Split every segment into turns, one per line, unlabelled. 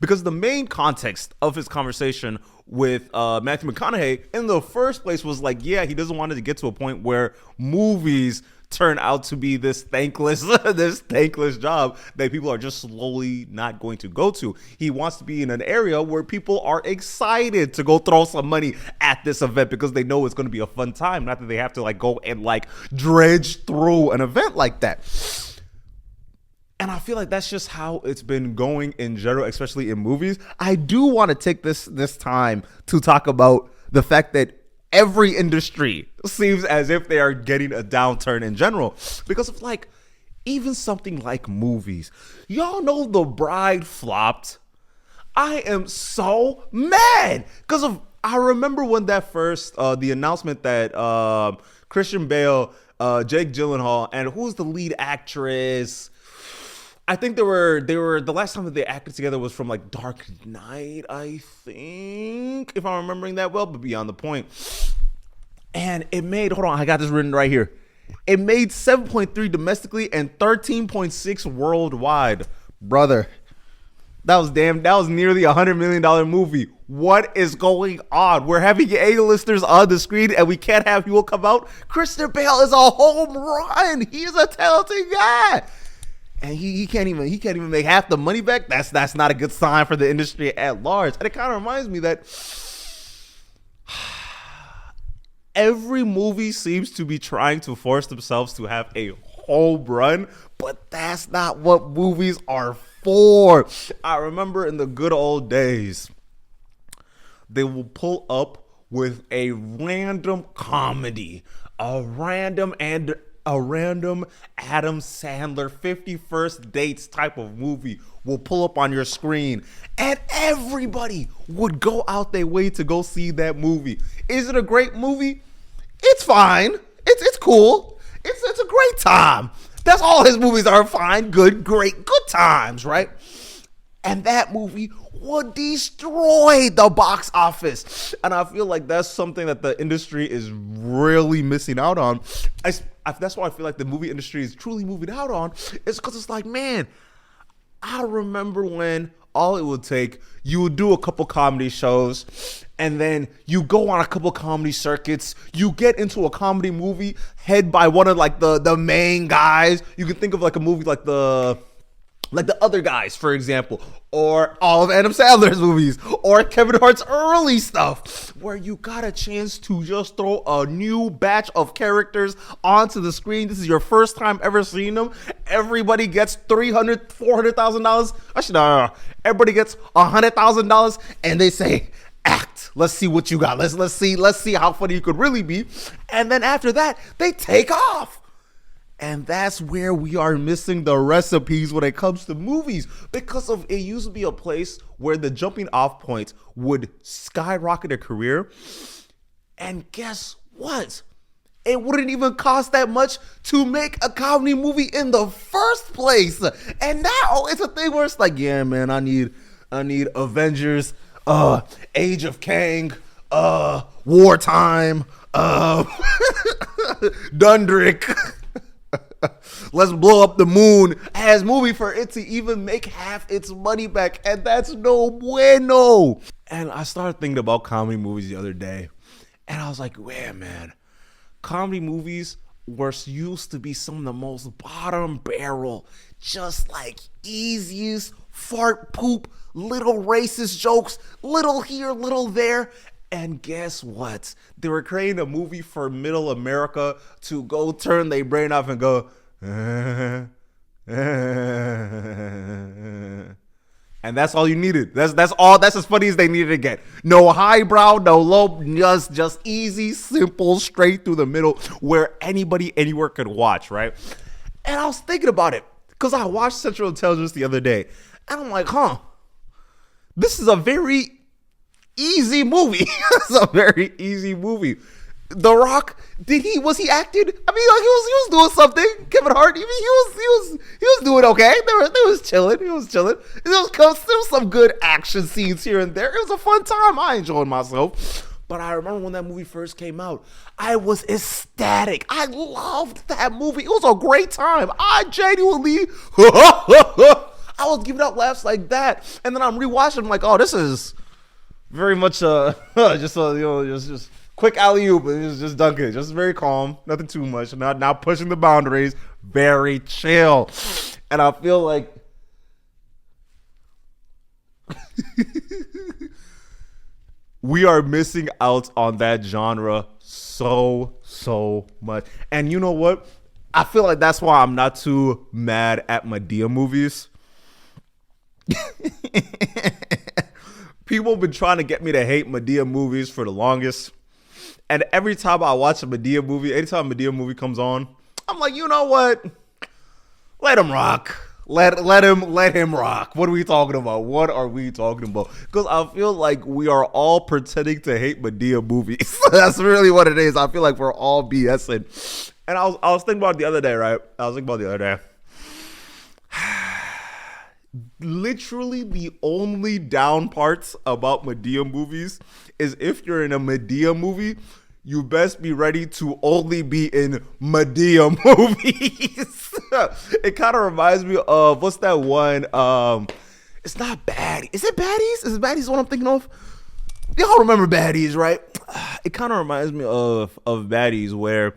because the main context of his conversation with Matthew McConaughey in the first place was like, yeah, he doesn't want it to get to a point where movies turn out to be this thankless job that people are just slowly not going to go to. He wants to be in an area where people are excited to go throw some money at this event because they know it's going to be a fun time, not that they have to like go and like dredge through an event like that. And I feel like that's just how it's been going in general, especially in movies. I do want to take this time to talk about the fact that every industry seems as if they are getting a downturn in general because of like even something like movies. Y'all know The Bride flopped. I am so mad because of I remember when that first the announcement that Christian Bale, Jake Gyllenhaal, and who's the lead actress? I think they were the last time that they acted together was from like Dark Knight, I think, if I'm remembering that well, but beyond the point. And it made, hold on, I got this written right here. It made 7.3 domestically and 13.6 worldwide. Brother, that was nearly $100 million movie. What is going on? We're having A-listers on the screen and we can't have people come out. Christian Bale is a home run. He is a talented guy. And he can't even make half the money back. That's not a good sign for the industry at large. And it kind of reminds me that every movie seems to be trying to force themselves to have a home run, but that's not what movies are for. I remember in the good old days, they will pull up with a random comedy, a random Adam Sandler 51st Dates type of movie will pull up on your screen and everybody would go out their way to go see that movie. Is it a great movie? It's fine. It's cool. It's a great time. That's all his movies are. Fine, good times, right? And that movie would destroy the box office. And I feel like that's something that the industry is really missing out on. That's why I feel like the movie industry is truly moving out on. It's because it's like, man, I remember when all it would take, you would do a couple comedy shows and then you go on a couple comedy circuits. You get into a comedy movie head by one of like the main guys. You can think of like a movie like the Other Guys, for example, or all of Adam Sandler's movies, or Kevin Hart's early stuff, where you got a chance to just throw a new batch of characters onto the screen. This is your first time ever seeing them. Everybody gets $300,000, $400,000. Actually, no. Everybody gets $100,000, and they say, act. Let's see what you got. Let's see how funny you could really be. And then after that, they take off. And that's where we are missing the recipes when it comes to movies, because of it used to be a place where the jumping off point would skyrocket a career. And guess what? It wouldn't even cost that much to make a comedy movie in the first place. And now it's a thing where it's like, yeah, man, I need Avengers, Age of Kang, Wartime, Dundrick. Let's blow up the moon as movie for it to even make half its money back. And that's no bueno. And I started thinking about comedy movies the other day. And I was like, man, comedy movies used to be some of the most bottom barrel, just like easiest fart poop, little racist jokes, little here, little there. And guess what? They were creating a movie for middle America to go turn their brain off and go, and that's all you needed. That's all. That's as funny as they needed to get. No highbrow, no low, just easy, simple, straight through the middle, where anybody anywhere could watch, right? And I was thinking about it because I watched Central Intelligence the other day, and I'm like, this is a very easy movie. It's a very easy movie. The Rock, was he acting? I mean, like, he was doing something. Kevin Hart, he was doing okay. They was chilling. He was chilling. There was some good action scenes here and there. It was a fun time. I enjoyed myself. But I remember when that movie first came out, I was ecstatic. I loved that movie. It was a great time. I genuinely, I was giving out laughs like that, and then I'm rewatching. I'm like, oh, this is very much just quick alley oop. It's just dunk it, just very calm, nothing too much, not pushing the boundaries, very chill, and I feel like. We are missing out on that genre so much. And you know what? I feel like that's why I'm not too mad at Madea movies. People have been trying to get me to hate Madea movies for the longest. And every time I watch a Madea movie, anytime a Madea movie comes on, I'm like, you know what? Let him rock. Let him rock. What are we talking about? Because I feel like we are all pretending to hate Madea movies. That's really what it is. I feel like we're all BSing. And I was thinking about it the other day, right? Literally the only down parts about Madea movies is if you're in a Madea movie, you best be ready to only be in Madea movies. It kind of reminds me of, what's that one? It's not Baddies. Is it Baddies? Is Baddies what I'm thinking of? Y'all remember Baddies, right? It kind of reminds me of Baddies, where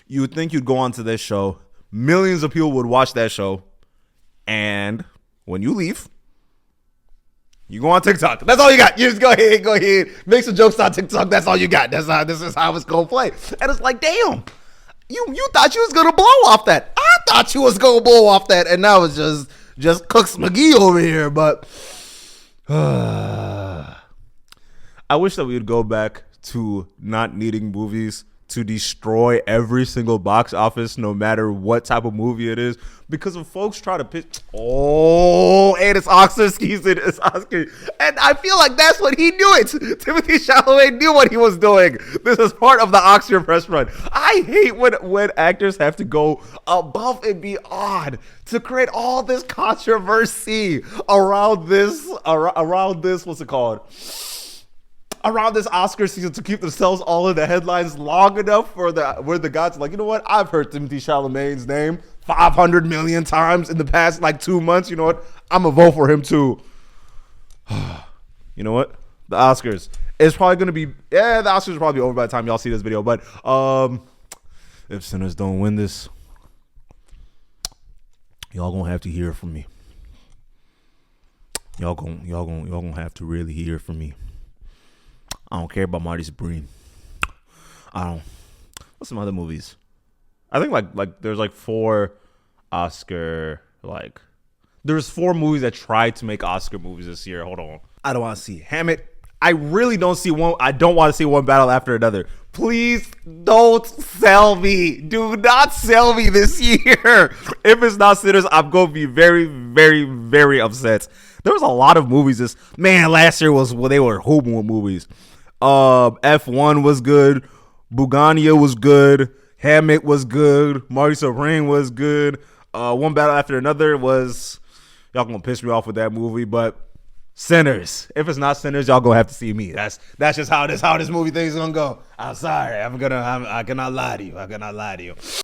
you would think you'd go onto this show, millions of people would watch that show, and when you leave, you go on TikTok. That's all you got. You just go ahead, make some jokes on TikTok. That's all you got. This is how it's gonna play. And it's like, damn, you thought you was gonna blow off that. I thought you was gonna blow off that, and now it's just Cooks McGee over here. But I wish that we would go back to not needing movies to destroy every single box office, no matter what type of movie it is. Because if folks try to pitch, and it's Oscar, it's Oscar. And I feel like that's what he knew it. Timothée Chalamet knew what he was doing. This is part of the Oscar press run. I hate when actors have to go above and beyond to create all this controversy around this, what's it called? Around this Oscar season, to keep themselves all in the headlines long enough where the guys are like, you know what? I've heard Timothée Chalamet's name 500 million times in the past 2 months. You know what? I'm gonna vote for him too. You know what? The Oscars. It's probably gonna be the Oscars will probably be over by the time y'all see this video. But if Sinners don't win this, y'all gonna have to hear from me. Y'all gonna have to really hear from me. I don't care about Marty Supreme. What's some other movies? I think like there's 4 Oscar, there's 4 movies that tried to make Oscar movies this year. Hold on. I don't want to see Hammett. I really don't see one. I don't want to see one battle after another. Please don't sell me. Do not sell me this year. If it's not Sinners, I'm going to be very, very, very upset. There was a lot of movies last year they were hooping with movies. F1 was good. Bugania was good. Hammett was good. Marty Supreme was good. One battle after another was, y'all gonna piss me off with that movie, but Sinners. If it's not Sinners, y'all gonna have to see me. That's just how this movie thing is gonna go. I'm sorry. I cannot lie to you.